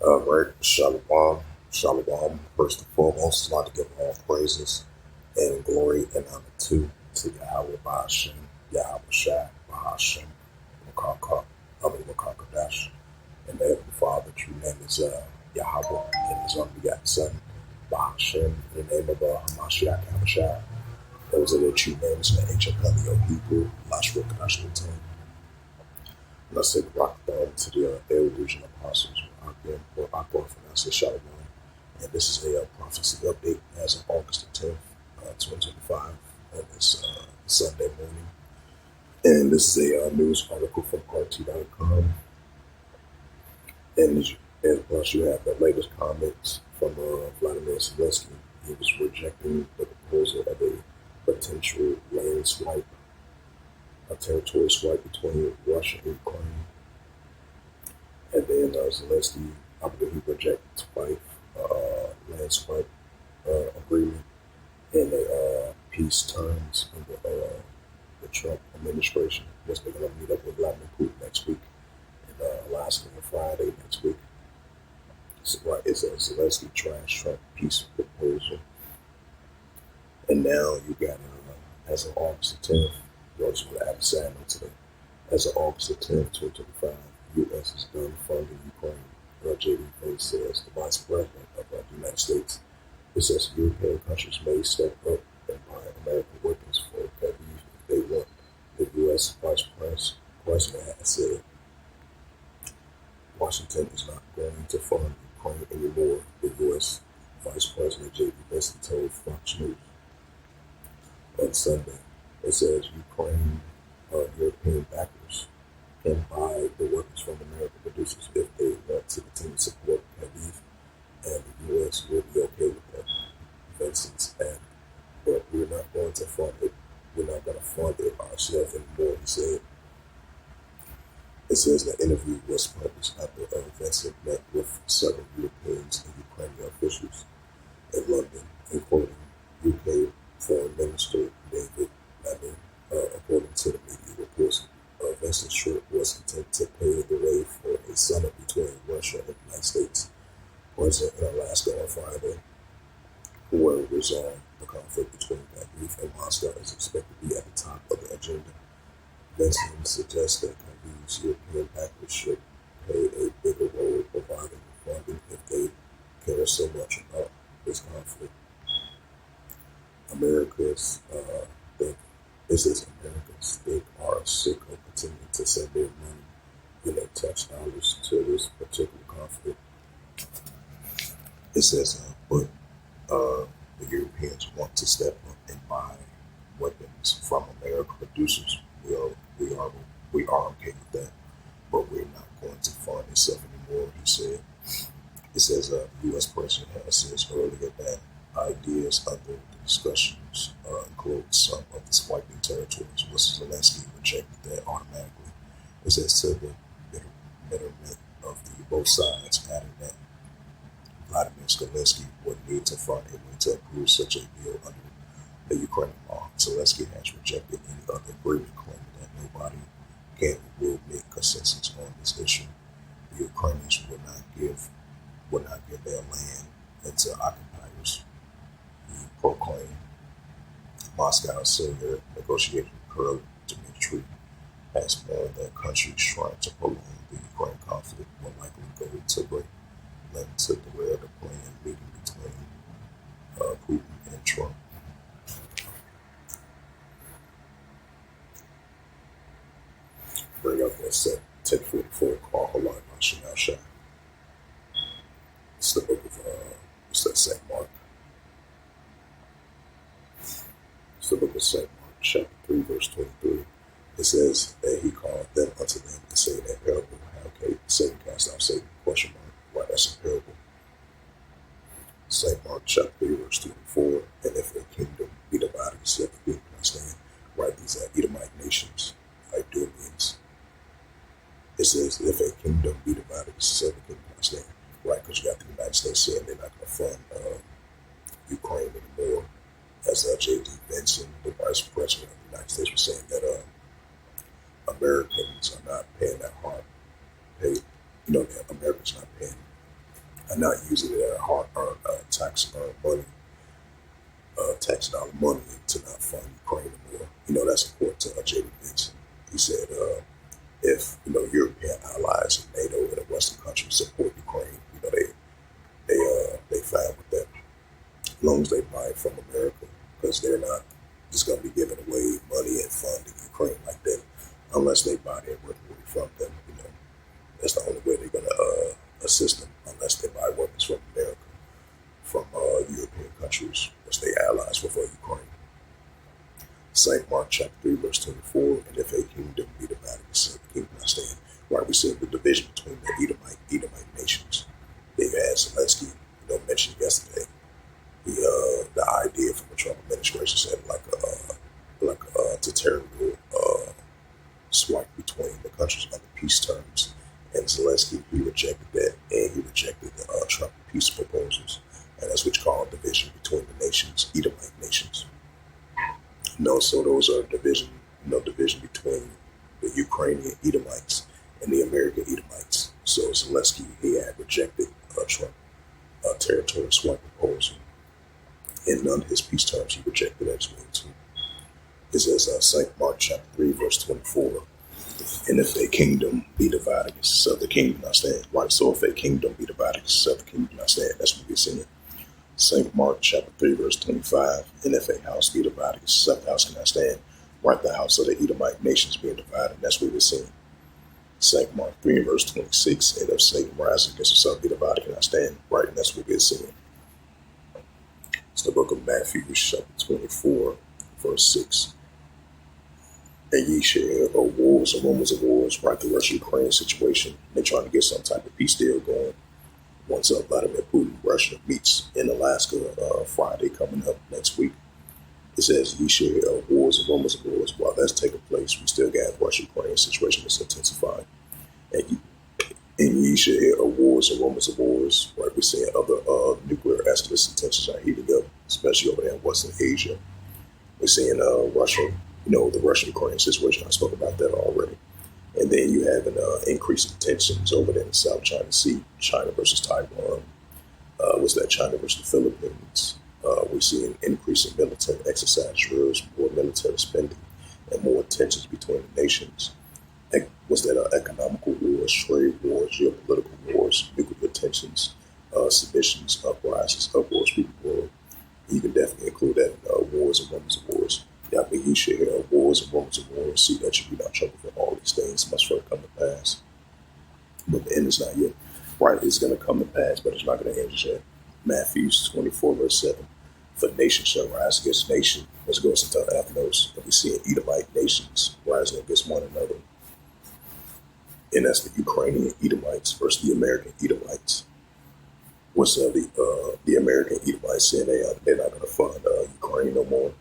Right, Shalom, Shalom. First and foremost, I'd like to give all praises and glory and honor to Yahweh Ba'ashem, Yahweh Shai, Ba'ashem, Wakaka, Wakakadash, and the Heavenly Father. True name is Yahweh, and His only begotten Son, Ba'ashem, in the name of Hamashiach, Yahweh. Those are the true names in the ancient Paleo Hebrew, Lashua Kadash Lutan. Let's take rock down to the elders and apostles or Akbar Fanasa Shalom. And this is a prophecy update as of August the 10th, 2025, on this Sunday morning. And this is a news article from RT.com. And plus, you have the latest comments from Vladimir Zelensky. He was rejecting the proposal of a potential land swipe, a territory swipe between Russia and Ukraine. And then Zelensky, I believe he rejected land swipe agreement in the peace terms in the Trump administration. Was they're going to meet up with Vladimir Putin next week in Alaska on Friday next week. So, it's a Zelensky trash Trump peace proposal. And now you got, as of August the 10th, you just want to add a side note today. As of August the 10th, 2025, U.S. is done funding Ukraine. J.D. Vance says, the Vice President of the United States. It says European countries may step up and buy American weapons for Kyiv if they want. The U.S. Vice President has said Washington is not going to fund Ukraine anymore. The U.S. Vice President J.D. Vance told Fox News on Sunday. It says European backers can buy the weapons from American producers if they want to continue to support Kyiv, and the U.S. will be okay with that. Vincent added, but we're not going to fund it. We're not going to fund it ourselves anymore, he said. It says the interview was published after Vincent met with several Europeans and Ukrainian officials in London, including UK Foreign Minister David Lammy, according to the media reports. Vincent Short was content to pay the way for a summit between Russia and the United States. President in Alaska on Friday, who will resolve the conflict between Kyiv and Moscow, is expected to be at the top of the agenda. Vincent suggests that Kyiv's European backers should play a bigger role providing funding if they care so much about this conflict. America's think are sick of continuing to send their money in their tax dollars to this particular conflict. It says, but the Europeans want to step up and buy weapons from American producers. We are okay with that, but we're not going to fund itself anymore, he said. It says the U.S. President has said earlier that ideas under the discussions include some of the swiping territories. Zelensky rejected that automatically. It says to the betterment of the both sides, adding that Vladimir Zelensky would need to find a way to approve such a deal under the Ukrainian law. Zelensky has rejected any other agreement, claiming that nobody can or will make consensus on this issue. The Ukrainians will not give their land into occupiers, he proclaimed. Moscow said their negotiating Pearl Dmitry has warned that countries trying to prolong the Ukraine conflict will likely go to great lengths to derail the planned meeting between Putin and Trump. Bring up that set 1044 call Halal Chanel Shah. It's the book of it's that St. Mark. It's the book of St. Mark, chapter 3, verse 23. It says that he called them unto them to say that parable. How can Satan cast out Satan? Question mark. Why that's a parable. St. Mark chapter 3, verse 24. And if a kingdom be divided, except the people that stand, right? These are Edomite nations, Idumeans. It says, if a kingdom be divided, except the people that stand, right? Because you got the United States saying they're not going to fund Ukraine anymore. As J.D. Vance, the Vice President of the United States, was saying that Americans are not paying that hard. That Americans not paying and not using it as hard-earned tax-earned money, tax dollar money to not fund Ukraine anymore. That's important to J.D. Vance. He said, if European allies and NATO and the Western countries support Ukraine, they fine with that, as long as they buy it from America, because they're not just going to be giving away money and funding Ukraine like that unless they buy their weaponry from them. That's the only way they're going to assist them, unless they buy weapons from America, from European countries, which they allies with Ukraine. St. Mark chapter 3, verse 24, and if a kingdom be divided, the kingdom not stand. Right, we see the division between the Edomite nations. They've had Zelensky, mentioned yesterday. The idea from the Trump administration said like a territorial swipe between the countries under peace terms. And Zelensky, he rejected that, and he rejected the Trump peace proposals, and that's what you call division between the nations, Edomite nations. So those are division between the Ukrainian Edomites and the American Edomites. So Zelensky, he had rejected Trump territorial swipe proposal, and none of his peace terms he rejected as well too. It says St. Mark chapter 3, verse 24. And if a kingdom be divided against the other kingdom, not stand. Right. So if a kingdom be divided against the other kingdom, not stand. That's what we're seeing. St. Mark chapter 3, verse 25. And if a house be divided against the other house, cannot stand. Right. The house of the Edomite nations being divided. That's what we're seeing. St. Mark 3, verse 26. And if Satan rises against the son be divided, cannot stand. Right. And that's what we're seeing. It's the book of Matthew, chapter 24, verse 6. And ye shall hear of wars and rumors of wars, right? The Russia-Ukraine situation. They're trying to get some type of peace deal going. Once Vladimir Putin, Russia, meets in Alaska Friday coming up next week. It says, ye shall hear of wars and rumors of wars. While that's taking place, we still got Russia-Ukraine situation that's intensifying. And ye shall hear of wars and rumors of wars, right? We're seeing other nuclear escalation tensions are heating up, especially over there in Western Asia. We're seeing Russia, the Russian-Ukraine situation. I spoke about that already. And then you have an increase in tensions over there in the South China Sea, China versus Taiwan. What's that? China versus the Philippines. We're seeing increase in military exercise drills, more military spending, and more tensions between the nations. What's that? Economical wars, trade wars, geopolitical wars, nuclear tensions, seditions, uprisings, uproars, people war. You can definitely include that in wars and rumors of wars. Yeah, I mean, you should hear wars and rumors of wars. See that you be not trouble for all these things must first come to pass. But the end is not yet. Right, it's going to come to pass, but it's not going to end yet. Matthew 24, verse 7. For nation shall rise against nation. Let's go into Ethnos. And we see Edomite nations rising against one another. And that's the Ukrainian Edomites versus the American Edomites. What's the American Edomites saying? They're not going to fund Ukraine no more.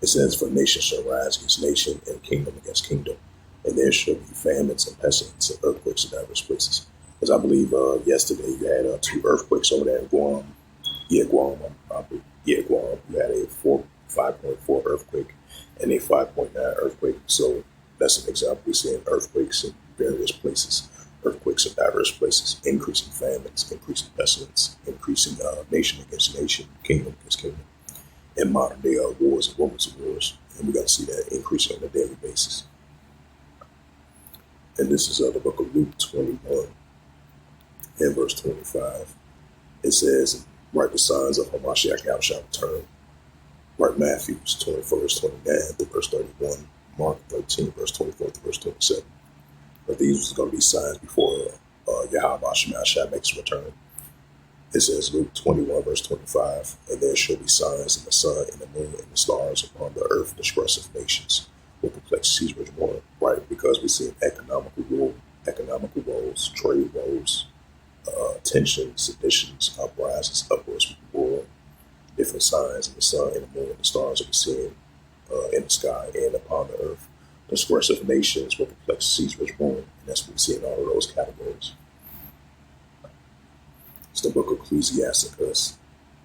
It says, for nation shall rise against nation and kingdom against kingdom. And there shall be famines and pestilence and earthquakes in diverse places. Because I believe yesterday you had 2 earthquakes over there in Guam. Guam. You had a 5.4 earthquake and a 5.9 earthquake. So that's an example. We're seeing earthquakes in various places. Earthquakes in diverse places, increasing famines, increasing pestilence, increasing nation against nation, kingdom against kingdom. In modern day wars and rumors of wars. And we're going to see that increasing on a daily basis. And this is the book of Luke 21 and verse 25. It says, write the signs of Hamashiach shall return. Write Matthew 24, verse 29 to verse 31, Mark 13, verse 24 to verse 27. But these are going to be signs before Yahweh shall make his return. It says Luke 21, verse 25, and there shall be signs in the sun, and the moon, and the stars upon the earth, distress of nations, will perplex Caesar's war. Right, because we see economical woes, trade woes, tensions, seditions, uprisings, uproars, war, different signs in the sun, and the moon, and the stars that we're seeing in the sky and upon the earth. Distress of nations will perplex Caesar's war, and that's what we see in all of those categories. It's the book of Ecclesiasticus,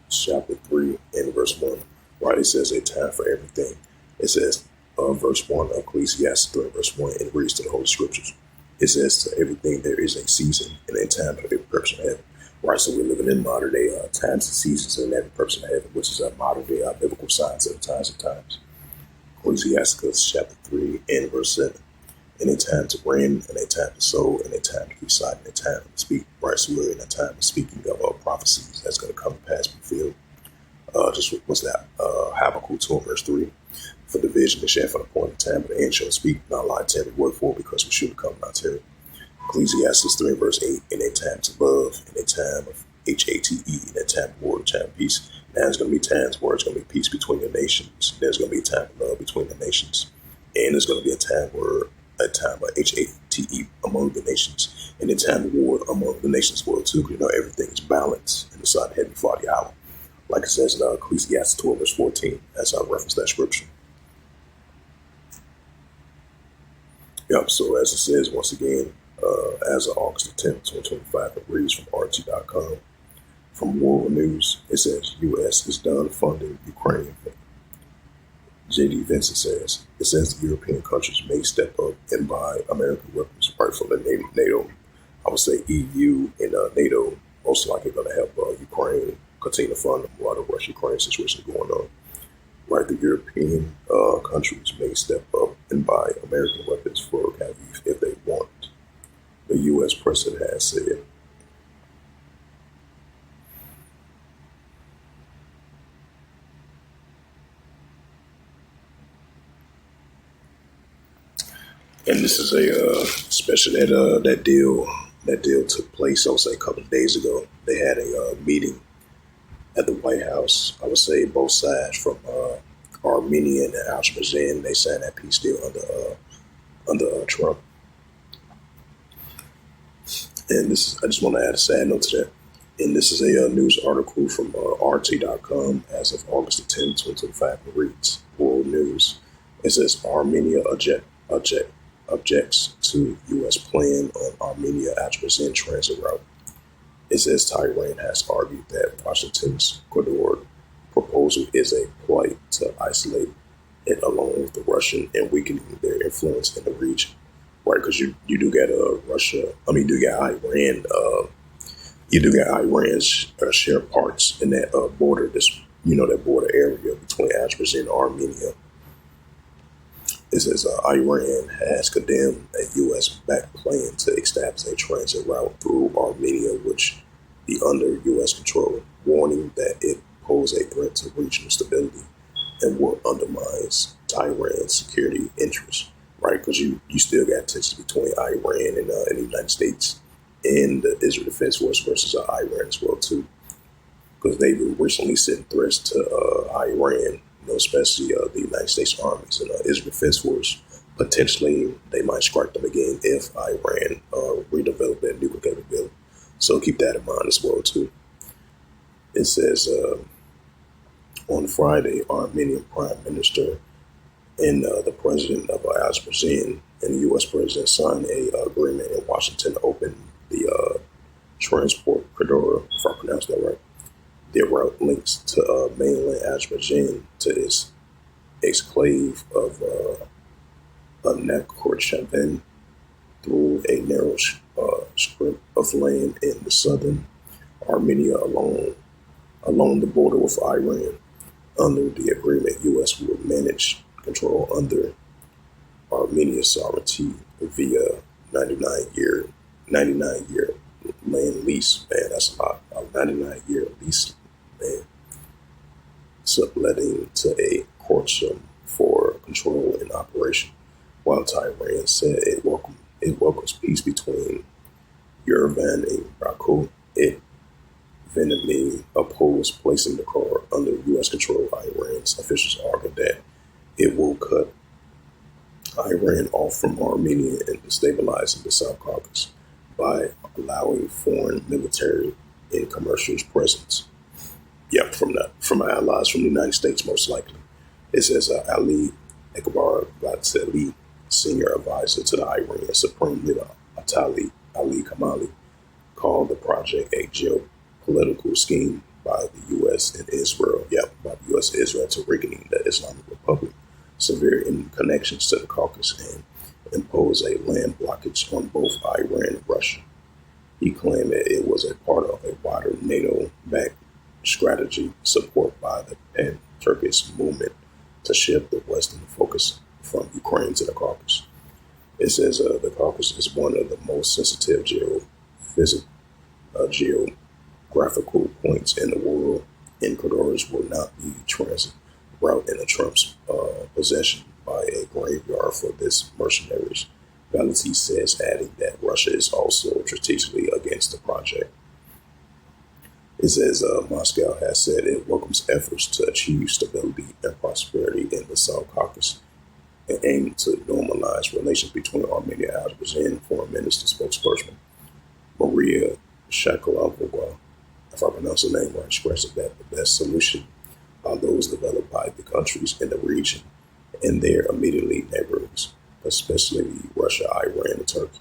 chapter 3 and verse 1. Right, it says a time for everything. It says, verse 1, Ecclesiastes 3, verse 1, it reads to the Holy Scriptures. It says to everything there is a season and a time for every person in heaven. Right, so we're living in modern day times and seasons and every person in heaven, which is a modern day biblical science of the times and times. Ecclesiasticus chapter 3 and verse 7. And a time to reign, and a time to sow, and a time to keep silent, and a time to speak. Right, so we're in a time of speaking of prophecies that's going to come to pass and fulfilled. Just what's that? Habakkuk 2 verse 3. For the vision is yet for the appointed time, but the end shall speak, not lie to every word for, because we should come not terror. Ecclesiastes 3 verse 8. In a time to love, in a time of HATE, in a time of war, a time of peace. Now there's going to be times where it's going to be peace between the nations. There's going to be a time of love between the nations. And there's going to be a time of HATE among the nations, and a time of war among the nations as well too, because everything is balanced in the side of heaven before the hour. Like it says in Ecclesiastes 12 verse 14, as I reference that scripture. Yep, so as it says once again, as of August the 10th, 2025, it reads from RT.com. From World News, it says U.S. is done funding Ukraine. J.D. Vincent says, it says the European countries may step up and buy American weapons right from the NATO. I would say EU and NATO most likely going to help Ukraine continue to fund them while the Russia-Ukraine situation is going on. Right, the European countries may step up and buy American weapons for Kyiv if they want. The U.S. president has said. And this is especially that deal took place, I would say, a couple of days ago. They had a meeting at the White House. I would say both sides, from Armenia and Azerbaijan, they signed that peace deal under Trump. And I just want to add a side note to that. And this is a news article from RT.com as of August the 10th, 2025. It reads, World News. It says Armenia objects to U.S. plan on Armenia-Azerbaijan transit route. It says Tehran has argued that Washington's corridor proposal is a plight to isolate it along with the Russian and weakening their influence in the region. Right, because you do get you do get Iran, share parts in that border, that border area between Azerbaijan and Armenia. It says Iran has condemned a U.S.-backed plan to establish a transit route through Armenia, which be under U.S. control, warning that it poses a threat to regional stability and will undermine Tehran's security interests. Right, because you still got tensions between Iran and the United States and the Israel Defense Force versus Iran as well too, because they've been recently sending threats to Iran, especially the United States armies and Israel Defense Force. Potentially, they might strike them again if Iran redevelop their nuclear capability. So keep that in mind as well too. It says on Friday, Armenian Prime Minister and the president of Azerbaijan and the U.S. president signed a agreement in Washington to open the transport corridor, if I pronounced that right. Their route links to mainland Azerbaijan to its exclave of Nakhchivan through a narrow strip of land in the southern Armenia along the border with Iran. Under the agreement, U.S. will manage control under Armenia's sovereignty via 99-year land lease. Man, that's a lot. A 99-year lease, man. Subletting to a consortium for control and operation. While Tehran said it welcomes peace between Yerevan and Baku, it vehemently opposed placing the car under U.S. control. Iran's officials argued that it will cut Iran off from Armenia and destabilizing the South Caucasus by allowing foreign military and commercial presence. Yep, from our allies from the United States, most likely. It says Ali Akbar Ghatseli, senior advisor to the Iranian Supreme Leader Ali Kamali, called the project a geopolitical scheme by the U.S. and Israel. By the U.S. and Israel to weakening the Islamic Republic. severe connections to the Caucasus and impose a land blockage on both Iran and Russia. He claimed that it was a part of a wider NATO-backed strategy supported by the pan-Turkish movement to shift the Western focus from Ukraine to the Caucasus. It says the Caucasus is one of the most sensitive geographical points in the world, and corridors will not be transit route in the Trump's possession by a graveyard for this mercenaries. Valenti says, adding that Russia is also strategically against the project. It says Moscow has said it welcomes efforts to achieve stability and prosperity in the South Caucasus and aim to normalize relations between Armenia and Azerbaijan. Foreign Minister spokesperson Maria Shaklovova, if I pronounce her name right, expressed that the best solution are those developed by the countries in the region and their immediately neighbors, especially Russia, Iran, and Turkey.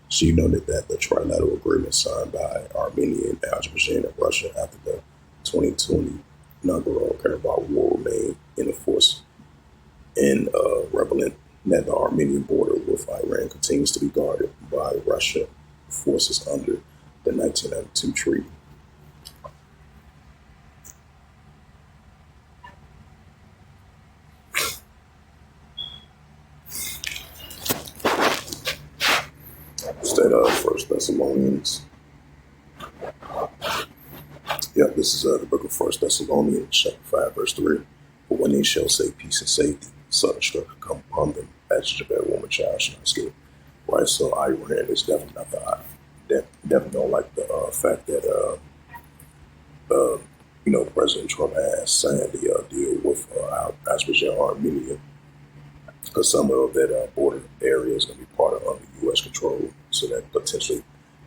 She noted that the trilateral agreement signed by Armenia, Azerbaijan, and Russia after the 2020 Nagorno-Karabakh war remained in force and relevant that the Armenian border with Iran continues to be guarded by Russian forces under the 1992 treaty. State of First Thessalonians. Yep, this is the book of First Thessalonians, chapter 5, verse 3. But when they shall say peace and safety, sudden destruction come upon them, as Jabal woman child shall escape. Right, so Iran is definitely not definitely don't like the fact that President Trump has signed the deal with Azerbaijan, Armenia, because some of that border area is going to be part of under U.S. control, so that potentially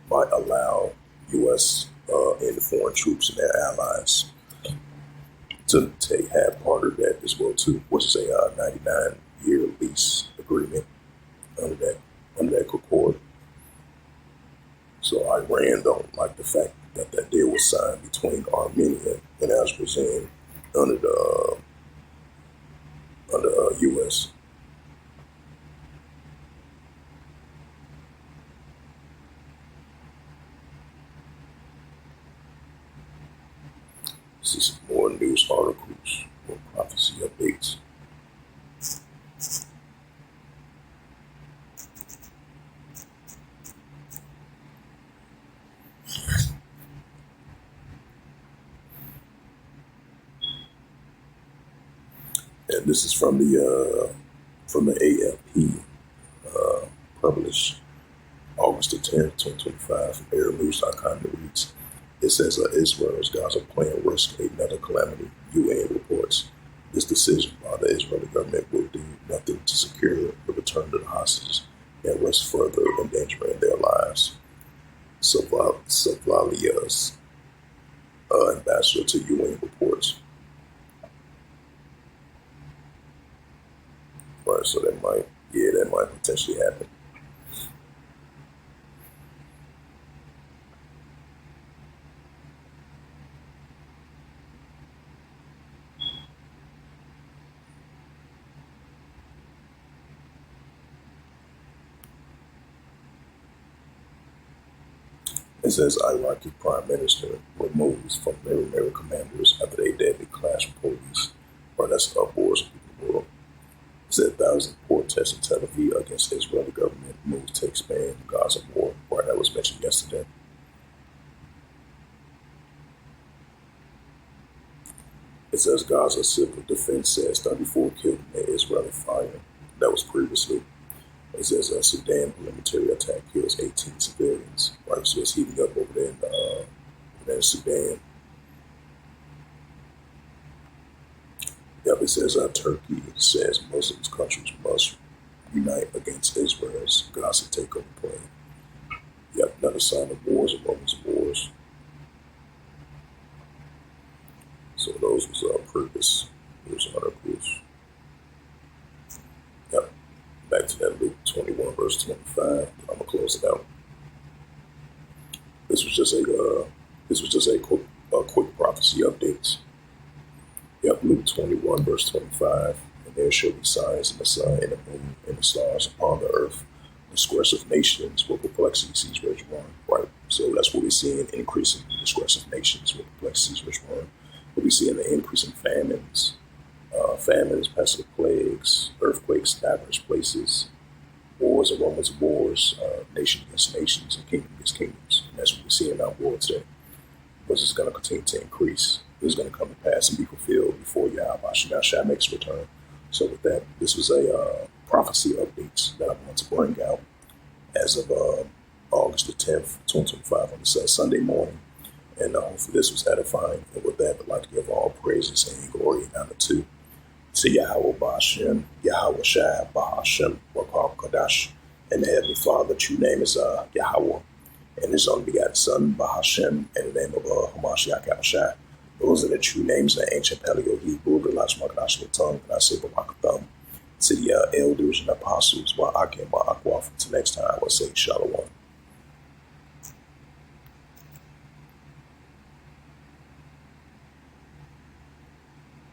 might allow U.S. and foreign troops and their allies to have part of that as well too, which is a 99-year lease agreement under that accord. So Iran don't like the fact that that deal was signed between Armenia and Azerbaijan under the U.S. This is more news articles, more prophecy updates. And this is from the AFP, published August the 10th, 2025, from AirNews.com. It reads, it says Israel's Gaza plan risks another calamity. UN reports this decision by the Israeli government will do nothing to secure the return of the hostages and risk further endangering their lives. Savalia's ambassador to UN reports. Right, so that might potentially happen. It says Iraqi Prime Minister removes from military commanders after a deadly clash with police. Or that's wars in the world. It said thousands of protests in Tel Aviv against Israeli government moves to expand Gaza war. Right, that was mentioned yesterday. It says Gaza Civil Defense says 34 killed in the Israeli fire. That was previously. It says a Sudan military attack kills 18 civilians. Right, so it's heating up over there in Sudan. Yep, it says Turkey says Muslim countries must unite against Israel's Gaza takeover plan. Yep, another sign of wars and rumors of wars. So those was previous news articles. Yep. Back to that Luke 21 verse 25. I'm gonna close it out. This was just a quick prophecy updates. Yep, Luke 21 verse 25. And there shall be signs in the sun, and the moon, and the stars upon the earth. Discursive nations will perplexities rage one. Right. So that's what we're seeing, increasing discursive nations with perplexities rage one. We'll be seeing the increase in famines, pestilent plagues, earthquakes, diverse places, wars and rumors of wars, nation against nations, and kingdom against kingdoms. And that's what we're seeing in our world today. Which is going to continue to increase. This is going to come to pass and be fulfilled before Yahweh Shah makes return. So with that, this was a prophecy updates that I want to bring out as of August the 10th, 2025 on this Sunday morning. And hopefully this was edifying. And with that, I'd like to give all praises and glory and honor to Yahweh Ba'ashem, Yahweh Shai Ba'ashem, Wakar Kadash, and the Heavenly Father. True name is Yahweh, and His only begotten Son, Ba'ashem, and the name of Hamashiach Abishai. Those are the true names in the ancient Paleo Hebrew, the Lashmakadash tongue, and I say Barakatham. To the elders and apostles, Ba'akim, Ba'akwa. Till next time, I will say Shalom.